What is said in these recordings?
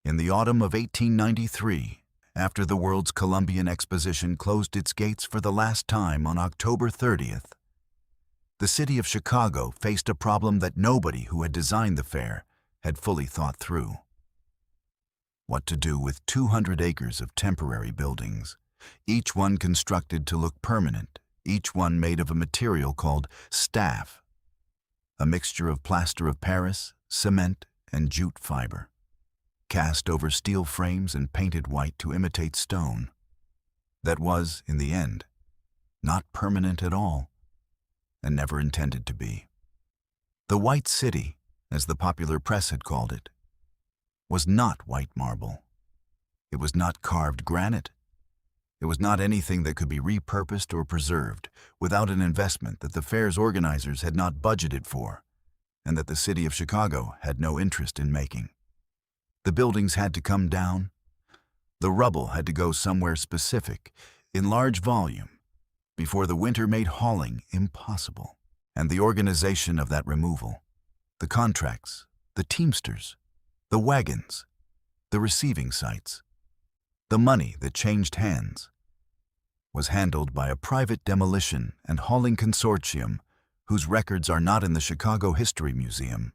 In the autumn of 1893, after the World's Columbian Exposition closed its gates for the last time on October 30th, the city of Chicago faced a problem that nobody who had designed the fair had fully thought through. What to do with 200 acres of temporary buildings, each one constructed to look permanent, each one made of a material called staff, a mixture of plaster of Paris, cement, and jute fiber, cast over steel frames and painted white to imitate stone, that was, in the end, not permanent at all, and never intended to be. The White City, as the popular press had called it, was not white marble. It was not carved granite. It was not anything that could be repurposed or preserved without an investment that the fair's organizers had not budgeted for, and that the city of Chicago had no interest in making. The buildings had to come down. The rubble had to go somewhere specific, in large volume, before the winter made hauling impossible. And the organization of that removal, the contracts, the Teamsters, the wagons, the receiving sites, the money that changed hands, was handled by a private demolition and hauling consortium whose records are not in the Chicago History Museum,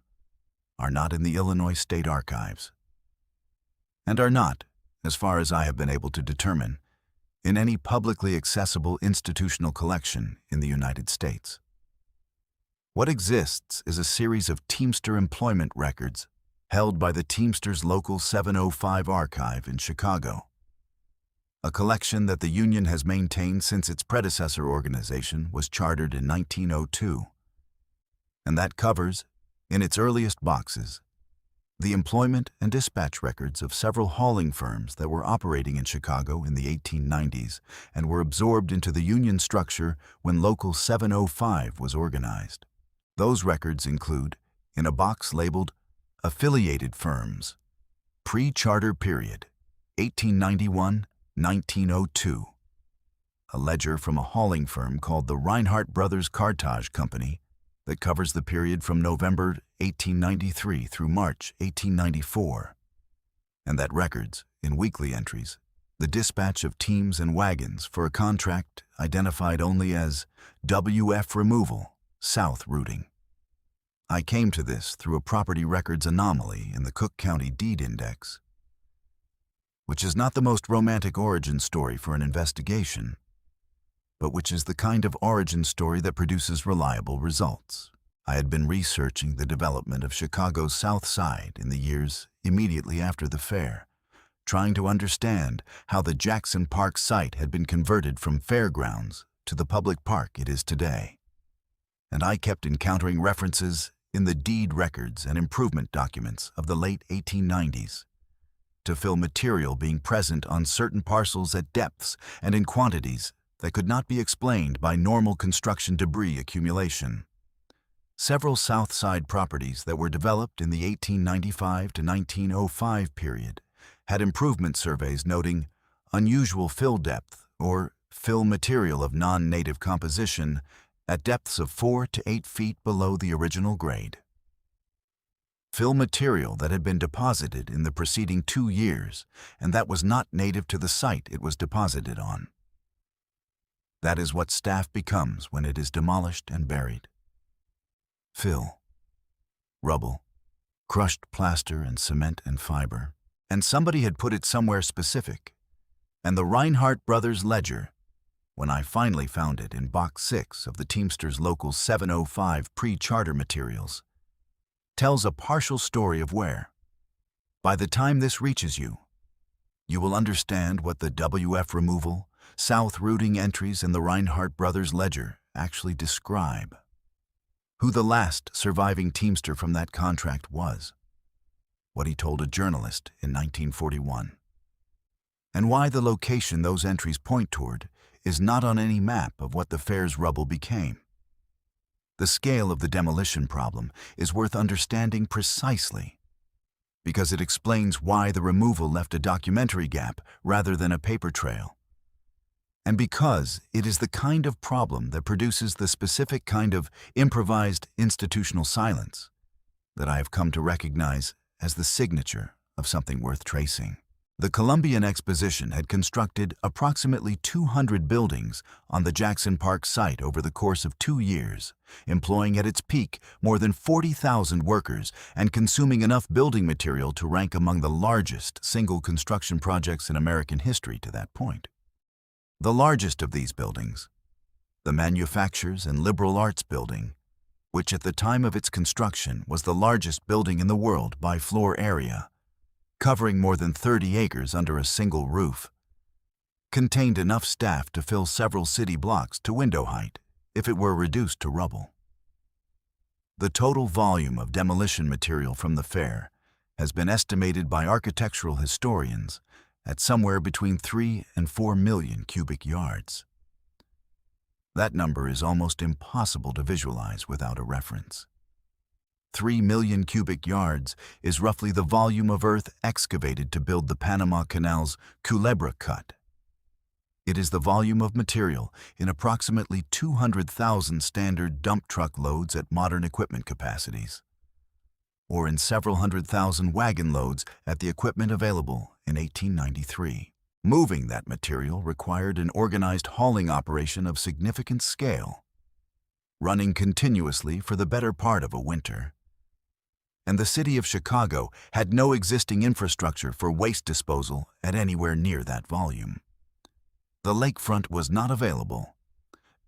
are not in the Illinois State Archives, and are not, as far as I have been able to determine, in any publicly accessible institutional collection in the United States. What exists is a series of Teamster employment records held by the Teamsters' local 705 archive in Chicago, a collection that the union has maintained since its predecessor organization was chartered in 1902, and that covers, in its earliest boxes, the employment and dispatch records of several hauling firms that were operating in Chicago in the 1890s and were absorbed into the union structure when Local 705 was organized. Those records include, in a box labeled Affiliated Firms, Pre-Charter Period, 1891-1902, a ledger from a hauling firm called the Reinhardt Brothers Cartage Company that covers the period from November 1893 through March 1894, and that records, in weekly entries, the dispatch of teams and wagons for a contract identified only as WF Removal, South Routing. I came to this through a property records anomaly in the Cook County Deed Index, which is not the most romantic origin story for an investigation, but which is the kind of origin story that produces reliable results. I had been researching the development of Chicago's South Side in the years immediately after the fair, trying to understand how the Jackson Park site had been converted from fairgrounds to the public park it is today. And I kept encountering references in the deed records and improvement documents of the late 1890s to fill material being present on certain parcels at depths and in quantities that could not be explained by normal construction debris accumulation. Several South Side properties that were developed in the 1895 to 1905 period had improvement surveys noting unusual fill depth or fill material of non-native composition at depths of 4 to 8 feet below the original grade. Fill material that had been deposited in the preceding 2 years and that was not native to the site it was deposited on. That is what staff becomes when it is demolished and buried. Fill, rubble, crushed plaster and cement and fiber, and somebody had put it somewhere specific, and the Reinhardt Brothers ledger, when I finally found it in Box 6 of the Teamsters' Local 705 pre-charter materials, tells a partial story of where. By the time this reaches you, you will understand what the WF Removal, South Routing entries in the Reinhardt Brothers ledger actually describe, who the last surviving Teamster from that contract was, what he told a journalist in 1941, and why the location those entries point toward is not on any map of what the fair's rubble became. The scale of the demolition problem is worth understanding precisely because it explains why the removal left a documentary gap rather than a paper trail, and because it is the kind of problem that produces the specific kind of improvised institutional silence that I have come to recognize as the signature of something worth tracing. The Columbian Exposition had constructed approximately 200 buildings on the Jackson Park site over the course of 2 years, employing at its peak more than 40,000 workers and consuming enough building material to rank among the largest single construction projects in American history to that point. The largest of these buildings, the Manufactures and Liberal Arts Building, which at the time of its construction was the largest building in the world by floor area, covering more than 30 acres under a single roof, contained enough staff to fill several city blocks to window height if it were reduced to rubble. The total volume of demolition material from the fair has been estimated by architectural historians at somewhere between 3 and 4 million cubic yards. That number is almost impossible to visualize without a reference. 3 million cubic yards is roughly the volume of earth excavated to build the Panama Canal's Culebra Cut. It is the volume of material in approximately 200,000 standard dump truck loads at modern equipment capacities, or in several 100,000 wagon loads at the equipment available in 1893. Moving that material required an organized hauling operation of significant scale, running continuously for the better part of a winter. And the city of Chicago had no existing infrastructure for waste disposal at anywhere near that volume. The lakefront was not available.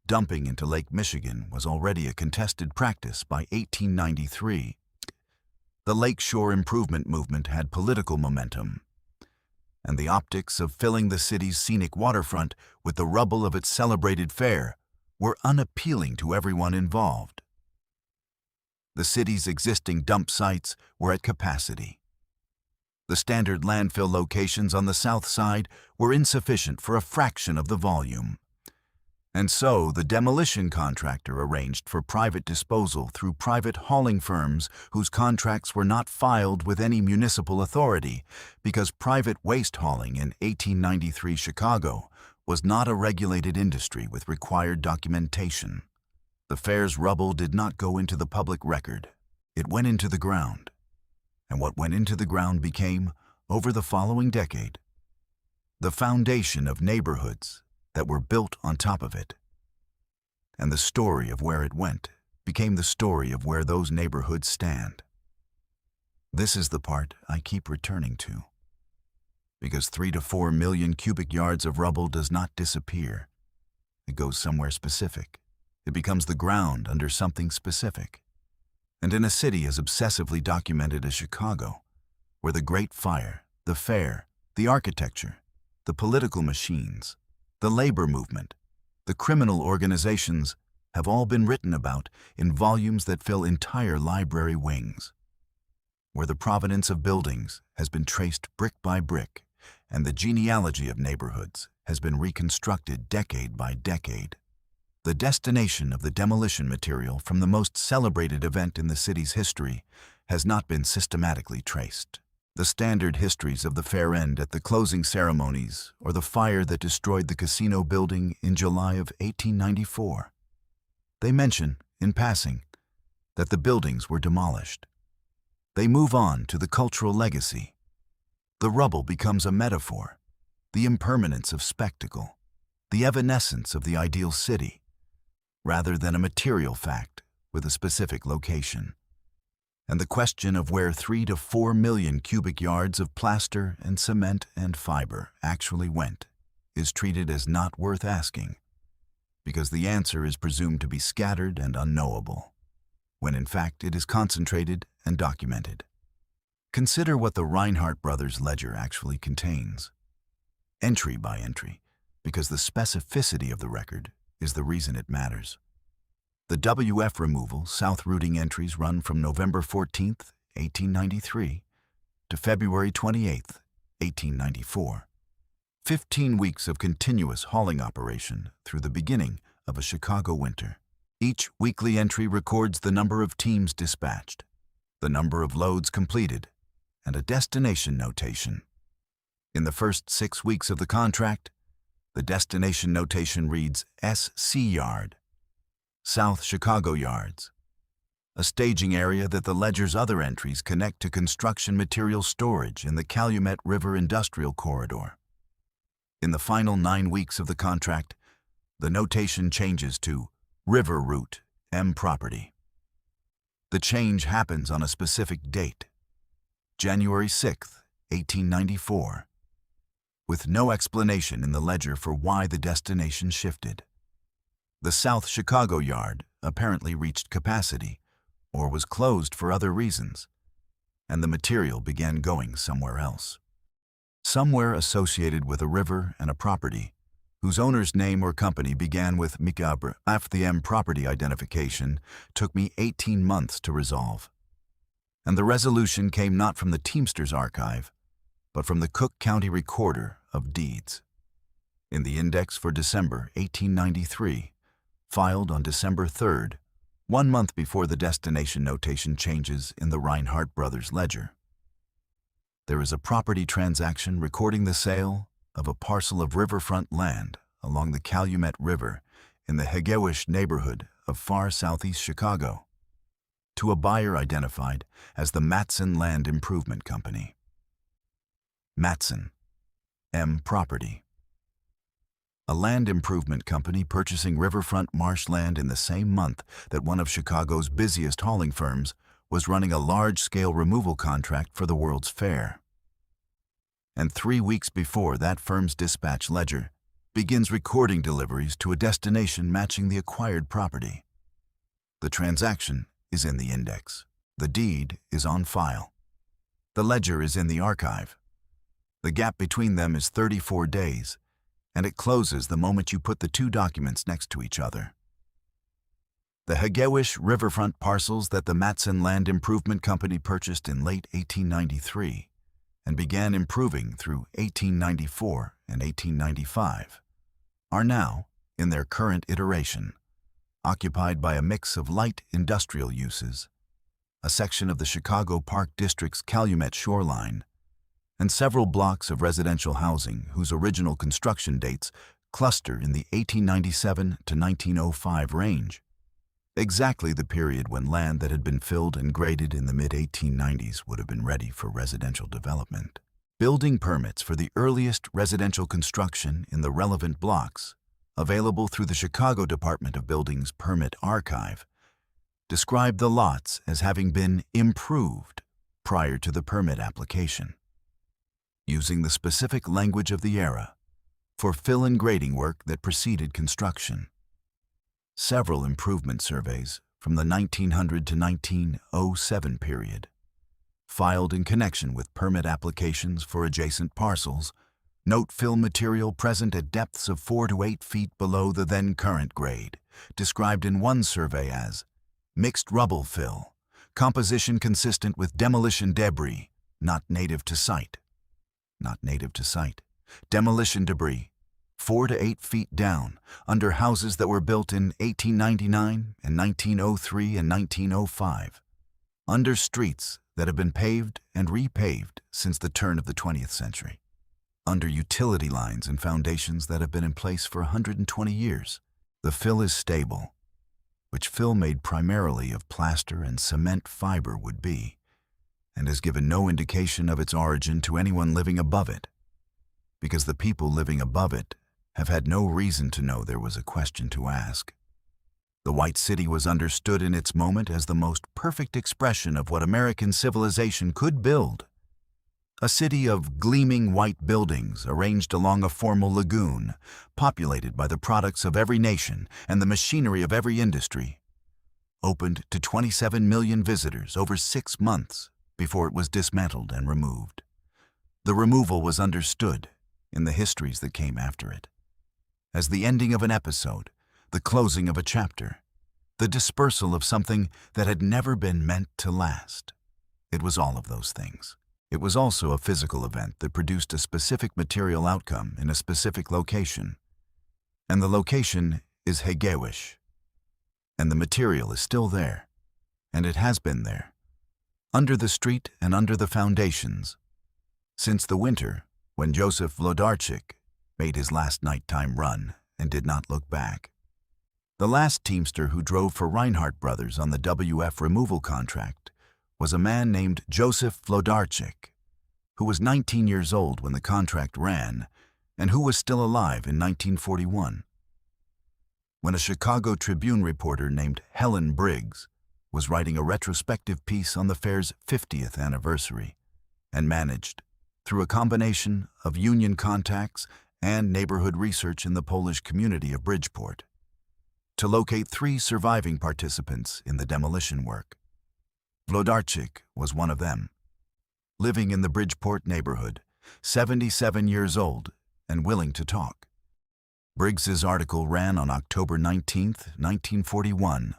Dumping into Lake Michigan was already a contested practice by 1893. The lakeshore improvement movement had political momentum, and the optics of filling the city's scenic waterfront with the rubble of its celebrated fair were unappealing to everyone involved. The city's existing dump sites were at capacity. The standard landfill locations on the south side were insufficient for a fraction of the volume. And so the demolition contractor arranged for private disposal through private hauling firms whose contracts were not filed with any municipal authority, because private waste hauling in 1893 Chicago was not a regulated industry with required documentation. The fair's rubble did not go into the public record. It went into the ground. And what went into the ground became, over the following decade, the foundation of neighborhoods that were built on top of it. And the story of where it went became the story of where those neighborhoods stand. This is the part I keep returning to, because 3 to 4 million cubic yards of rubble does not disappear. It goes somewhere specific. It becomes the ground under something specific. And in a city as obsessively documented as Chicago, where the Great Fire, the fair, the architecture, the political machines, the labor movement, the criminal organizations have all been written about in volumes that fill entire library wings, where the provenance of buildings has been traced brick by brick, and the genealogy of neighborhoods has been reconstructed decade by decade. The destination of the demolition material from the most celebrated event in the city's history has not been systematically traced. The standard histories of the fair end at the closing ceremonies or the fire that destroyed the casino building in July of 1894. They mention, in passing, that the buildings were demolished. They move on to the cultural legacy. The rubble becomes a metaphor, the impermanence of spectacle, the evanescence of the ideal city, rather than a material fact with a specific location. And the question of where 3 to 4 million cubic yards of plaster and cement and fiber actually went is treated as not worth asking, because the answer is presumed to be scattered and unknowable, when in fact it is concentrated and documented. Consider what the Reinhardt brothers' ledger actually contains, entry by entry, because the specificity of the record is the reason it matters. The WF removal south routing entries run from November 14, 1893 to February 28, 1894. 15 weeks of continuous hauling operation through the beginning of a Chicago winter. Each weekly entry records the number of teams dispatched, the number of loads completed, and a destination notation. In the first 6 weeks of the contract, the destination notation reads SC Yard, South Chicago Yards. a staging area that the ledger's other entries connect to construction material storage in the Calumet River Industrial Corridor. In the final 9 weeks of the contract, the notation changes to River Route M Property. The change happens on a specific date, January 6, 1894, with no explanation in the ledger for why the destination shifted. The South Chicago yard apparently reached capacity or was closed for other reasons, and the material began going somewhere else. Somewhere associated with a river and a property, whose owner's name or company began with Macabre. The M property identification took me 18 months to resolve. And the resolution came not from the Teamster's archive, but from the Cook County Recorder of Deeds. In the index for December 1893, filed on December 3rd, 1 month before the destination notation changes in the Reinhardt Brothers ledger. There is a property transaction recording the sale of a parcel of riverfront land along the Calumet River in the Hegewisch neighborhood of far southeast Chicago to a buyer identified as the Matson Land Improvement Company. Matson, M Property. A land improvement company purchasing riverfront marshland in the same month that one of Chicago's busiest hauling firms was running a large-scale removal contract for the World's Fair. And 3 weeks before that firm's dispatch ledger begins recording deliveries to a destination matching the acquired property. The transaction is in the index. The deed is on file. The ledger is in the archive. The gap between them is 34 days, and it closes the moment you put the two documents next to each other. The Hegewisch riverfront parcels that the Matson Land Improvement Company purchased in late 1893 and began improving through 1894 and 1895 are now, in their current iteration, occupied by a mix of light industrial uses, a section of the Chicago Park District's Calumet shoreline, and several blocks of residential housing whose original construction dates cluster in the 1897 to 1905 range, exactly the period when land that had been filled and graded in the mid-1890s would have been ready for residential development. Building permits for the earliest residential construction in the relevant blocks, available through the Chicago Department of Buildings Permit Archive, describe the lots as having been improved prior to the permit application, using the specific language of the era for fill and grading work that preceded construction. Several improvement surveys from the 1900 to 1907 period, filed in connection with permit applications for adjacent parcels, note fill material present at depths of 4 to 8 feet below the then current grade, described in one survey as mixed rubble fill, composition consistent with demolition debris, not native to site. Not native to site. Demolition debris, 4 to 8 feet down, under houses that were built in 1899 and 1903 and 1905, under streets that have been paved and repaved since the turn of the 20th century, under utility lines and foundations that have been in place for 120 years. The fill is stable, which fill made primarily of plaster and cement fiber would be, and has given no indication of its origin to anyone living above it, because the people living above it have had no reason to know there was a question to ask. The White City was understood in its moment as the most perfect expression of what American civilization could build. A city of gleaming white buildings arranged along a formal lagoon, populated by the products of every nation and the machinery of every industry, opened to 27 million visitors over 6 months before it was dismantled and removed. The removal was understood, in the histories that came after it, as the ending of an episode, the closing of a chapter, the dispersal of something that had never been meant to last. It was all of those things. It was also a physical event that produced a specific material outcome in a specific location. And the location is Hegewisch. And the material is still there, and it has been there, under the street and under the foundations, since the winter when Joseph Wlodarczyk made his last nighttime run and did not look back. The last Teamster who drove for Reinhardt Brothers on the WF removal contract was a man named Joseph Wlodarczyk, who was 19 years old when the contract ran and who was still alive in 1941. When a Chicago Tribune reporter named Helen Briggs was writing a retrospective piece on the fair's 50th anniversary and managed, through a combination of union contacts and neighborhood research in the Polish community of Bridgeport, to locate 3 surviving participants in the demolition work. Wlodarczyk was one of them, living in the Bridgeport neighborhood, 77 years old and willing to talk. Briggs's article ran on October 19, 1941,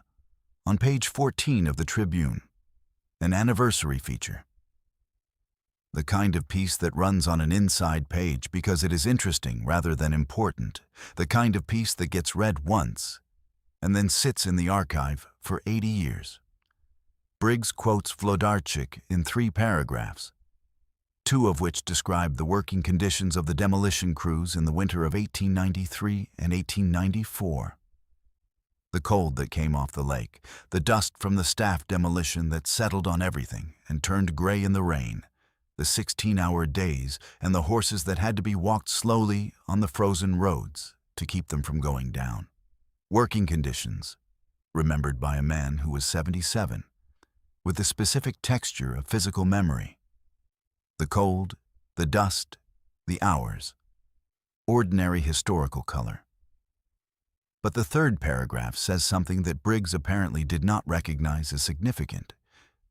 on page 14 of the Tribune, an anniversary feature. The kind of piece that runs on an inside page because it is interesting rather than important, the kind of piece that gets read once and then sits in the archive for 80 years. Briggs quotes Wlodarczyk in 3 paragraphs, 2 of which describe the working conditions of the demolition crews in the winter of 1893 and 1894. The cold that came off the lake, the dust from the staff demolition that settled on everything and turned gray in the rain, the 16-hour days, and the horses that had to be walked slowly on the frozen roads to keep them from going down. Working conditions, remembered by a man who was 77, with the specific texture of physical memory. The cold, the dust, the hours. Ordinary historical color. But the 3rd paragraph says something that Briggs apparently did not recognize as significant,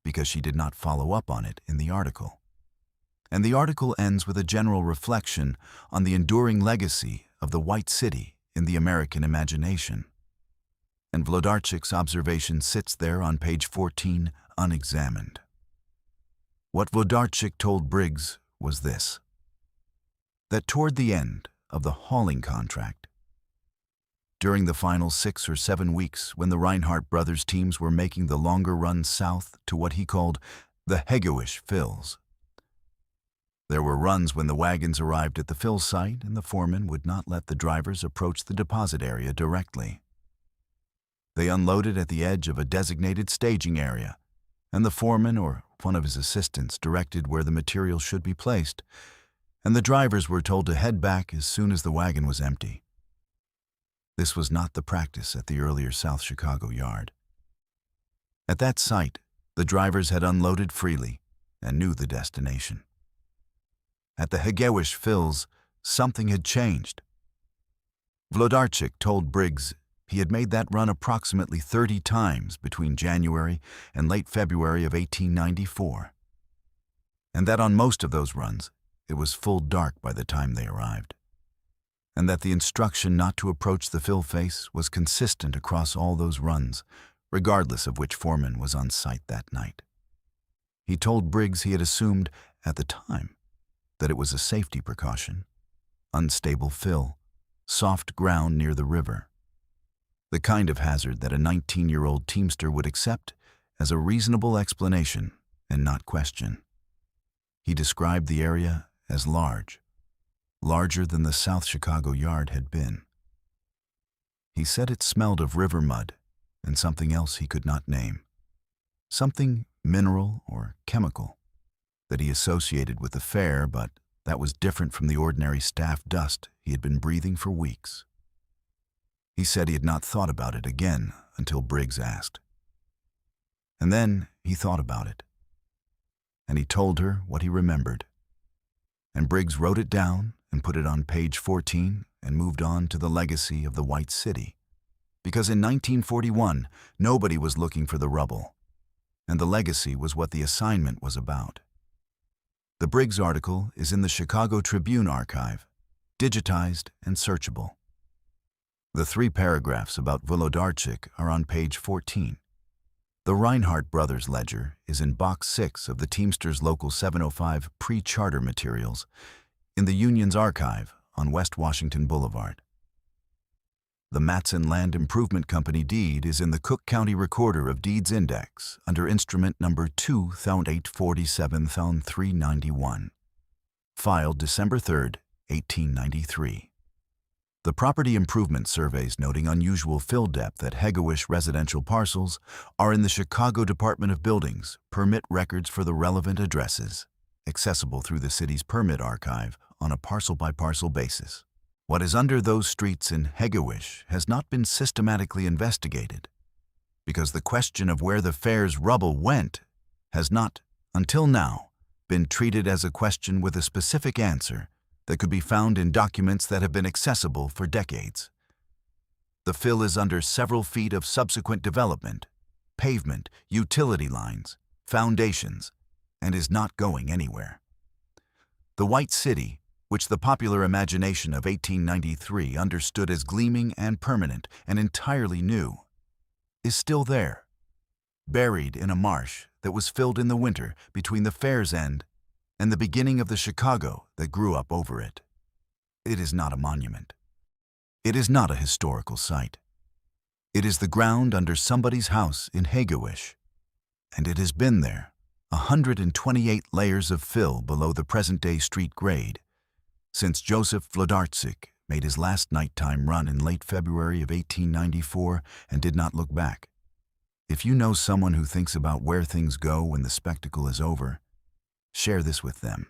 because she did not follow up on it in the article. And the article ends with a general reflection on the enduring legacy of the White City in the American imagination. And Wlodarczyk's observation sits there on page 14, unexamined. What Wlodarczyk told Briggs was this: that toward the end of the hauling contract, during the final 6 or 7 weeks when the Reinhardt Brothers teams were making the longer run south to what he called the Hegewisch fills, there were runs when the wagons arrived at the fill site and the foreman would not let the drivers approach the deposit area directly. They unloaded at the edge of a designated staging area, and the foreman or one of his assistants directed where the material should be placed, and the drivers were told to head back as soon as the wagon was empty. This was not the practice at the earlier South Chicago yard. At that site, the drivers had unloaded freely and knew the destination. At the Hegewisch fills, something had changed. Wlodarczyk told Briggs he had made that run approximately 30 times between January and late February of 1894, and that on most of those runs it was full dark by the time they arrived, and that the instruction not to approach the fill face was consistent across all those runs, regardless of which foreman was on site that night. He told Briggs he had assumed at the time that it was a safety precaution, unstable fill, soft ground near the river, the kind of hazard that a 19-year-old Teamster would accept as a reasonable explanation and not question. He described the area as large, larger than the South Chicago yard had been. He said it smelled of river mud and something else he could not name, something mineral or chemical that he associated with the fair, but that was different from the ordinary staff dust he had been breathing for weeks. He said he had not thought about it again until Briggs asked. And then he thought about it, and he told her what he remembered. And Briggs wrote it down and put it on page 14 and moved on to the legacy of the White City, because in 1941 nobody was looking for the rubble, and the legacy was what the assignment was about. The Briggs article is in the Chicago Tribune archive, digitized and searchable. The 3 paragraphs about Wlodarczyk are on page 14. The Reinhardt Brothers ledger is in Box 6 of the Teamsters Local 705 pre-charter materials in the Union's archive on West Washington Boulevard. The Matson Land Improvement Company deed is in the Cook County Recorder of Deeds Index under instrument number 2-847-391, filed December 3, 1893. The property improvement surveys noting unusual fill depth at Hegewisch residential parcels are in the Chicago Department of Buildings permit records for the relevant addresses, accessible through the city's permit archive on a parcel-by-parcel basis. What is under those streets in Hegewisch has not been systematically investigated, because the question of where the fair's rubble went has not, until now, been treated as a question with a specific answer that could be found in documents that have been accessible for decades. The fill is under several feet of subsequent development, pavement, utility lines, foundations, and is not going anywhere. The White City, which the popular imagination of 1893 understood as gleaming and permanent and entirely new, is still there, buried in a marsh that was filled in the winter between the fair's end and the beginning of the Chicago that grew up over it. It is not a monument. It is not a historical site. It is the ground under somebody's house in Hegewisch, and it has been there, 128 layers of fill below the present-day street grade, since Joseph Wlodarczyk made his last nighttime run in late February of 1894 and did not look back. If you know someone who thinks about where things go when the spectacle is over, share this with them.